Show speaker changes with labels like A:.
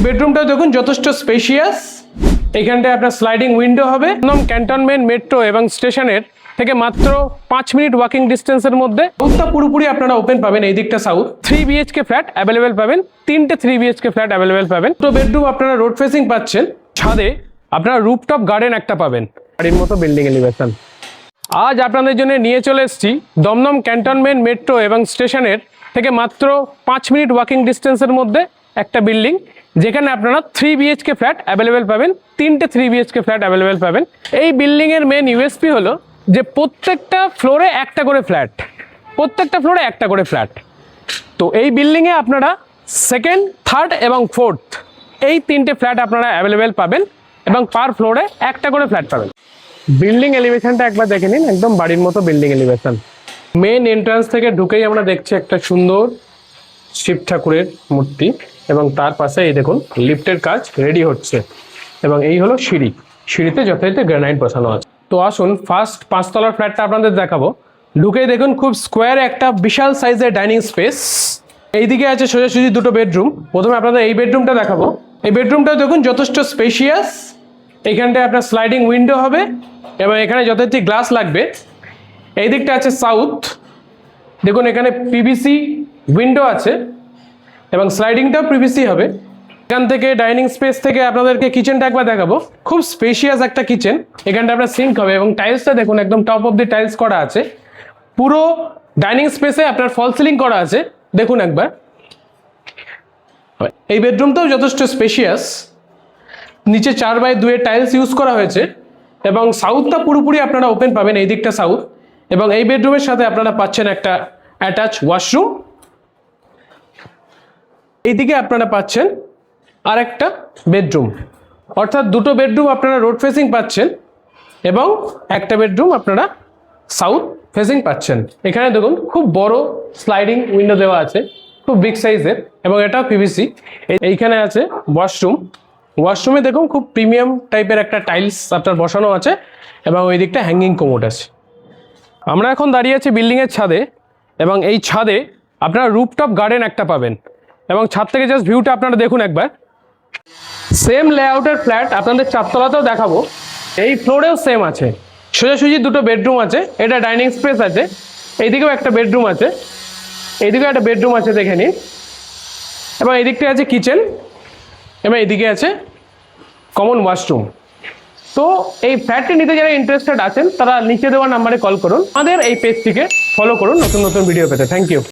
A: বেডরুমটা দেখুন যথেষ্ট স্পেশিয়াস। এখানটায় আপনার স্লাইডিং উইন্ডো হবে। একদম ক্যান্টনমেন্ট মেট্রো এবং স্টেশনের থেকে মাত্র 5 মিনিট ওয়াকিং ডিস্টেন্সের মধ্যে। সাউথটা পুরোপুরি আপনারা ওপেন পাবেন। এই দিকটা সাউথ। 3 BHK ফ্ল্যাট অ্যাভেলেবেল পাবেন। 3টে 3 BHK ফ্ল্যাট অ্যাভেলেবেল পাবেন। দুটো বেডরুম আপনারা রোড ফেসিং পাচ্ছেন। ছাদে আপনারা রুফটপ গার্ডেন একটা পাবেন, বাড়ির মতো বিল্ডিং এলিভেশন। আজ আপনাদের জন্য নিয়ে চলে এসেছি দমদম ক্যান্টনমেন্ট মেট্রো এবং স্টেশনের থেকে মাত্র 5 মিনিট ওয়াকিং ডিস্টেন্সের মধ্যে একটা বিল্ডিং, যেখানে আপনারা 3 BHK ফ্ল্যাট অ্যাভেলেবেল পাবেন। 3টে 3 BHK ফ্ল্যাট অ্যাভেলেবেল পাবেন। এই বিল্ডিংয়ের মেন ইউএসপি হলো যে প্রত্যেকটা ফ্লোরে একটা করে ফ্ল্যাট, প্রত্যেকটা ফ্লোরে একটা করে ফ্ল্যাট। তো এই বিল্ডিংয়ে আপনারা সেকেন্ড, থার্ড এবং ফোর্থ এই 3টে ফ্ল্যাট আপনারা অ্যাভেলেবেল পাবেন এবং পার ফ্লোরে একটা করে ফ্ল্যাট পাবেন। বিল্ডিং এলিভেশনটা একবার দেখে নিন, একদম বাড়ির মতো বিল্ডিং এলিভেশন। মেন এন্ট্রান্স থেকে ঢুকেই আমরা দেখছি একটা সুন্দর শিব ঠাকুরের মূর্তি এবং তার পাশে এই দেখুন লিফটের কাজ রেডি হচ্ছে এবং এই হলো সিঁড়ি। সিঁড়িতে যথাযথ গ্রানাইট বসানো আছে। তো আসুন ফার্স্ট 5 তলার ফ্ল্যাটটা আপনাদের দেখাবো। ঢুকেই দেখুন খুব স্কোয়ার একটা বিশাল সাইজের ডাইনিং স্পেস। এইদিকে আছে সোজাসুজি দুটো বেডরুম। প্রথমে আপনাদের এই বেডরুমটা দেখাবো। এই বেডরুমটা দেখুন যথেষ্ট স্পেশিয়াস। এইখানটায় আপনার স্লাইডিং উইন্ডো হবে এবং এখানে যথাযথ গ্লাস লাগবে। এই দিকটা আছে সাউথ। দেখুন এখানে পিভিসি উইন্ডো আছে এবং স্লাইডিংটাও পিভিসি হবে। এখান থেকে ডাইনিং স্পেস থেকে আপনাদেরকে কিচেনটা একবার দেখাবো। খুব স্পেশিয়াস একটা কিচেন। এখানটা আপনার সিঙ্ক হবে এবং টাইলসটা দেখুন একদম টপ অফ দি টাইলস করা আছে। পুরো ডাইনিং স্পেসে আপনার ফল সিলিং করা আছে, দেখুন একবার। এই বেডরুমটাও যথেষ্ট স্পেশিয়াস। নিচে 4x2 এর টাইলস ইউজ করা হয়েছে এবং সাউথটা পুরোপুরি আপনারা ওপেন পাবেন। এই দিকটা সাউথ এবং এই বেডরুমের সাথে আপনারা পাচ্ছেন একটা অ্যাটাচ ওয়াশরুম। এইদিকে আপনারা পাচ্ছেন আর একটা বেডরুম, অর্থাৎ দুটো বেডরুম আপনারা রোড ফেসিং পাচ্ছেন এবং একটা বেডরুম আপনারা সাউথ ফেসিং পাচ্ছেন। এখানে দেখুন খুব বড় স্লাইডিং উইন্ডো দেওয়া আছে, খুব বিগ সাইজের এবং এটা পিভিসি। এইখানে আছে ওয়াশরুম। ওয়াশরুমে দেখুন খুব প্রিমিয়াম টাইপের একটা টাইলস আপনার বসানো আছে এবং ওই দিকটা হ্যাঙ্গিং কোমোড আছে। আমরা এখন দাঁড়িয়ে আছি বিল্ডিংয়ের ছাদে এবং এই ছাদে আপনারা রুফটপ গার্ডেন একটা পাবেন এবং ছাদ থেকে জাস্ট ভিউটা আপনারা দেখুন একবার। সেম লেআউটের ফ্ল্যাট আপনাদের 4 তলাতেও দেখাবো। এই ফ্লোরেও সেম আছে। সোজাসুজি দুটো বেডরুম আছে, এটা ডাইনিং স্পেস আছে। এইদিকেও একটা বেডরুম আছে, এইদিকেও একটা বেডরুম আছে দেখে নিন এবং এই দিকটা আছে কিচেন এবং এইদিকে আছে কমন ওয়াশরুম। তো এই ফ্ল্যাটটি নিতে যারা ইন্টারেস্টেড আছেন তারা নিচে দেওয়া নাম্বারে কল করুন। আমাদের এই পেজটিকে ফলো করুন নতুন নতুন ভিডিও পেতে। Thank you.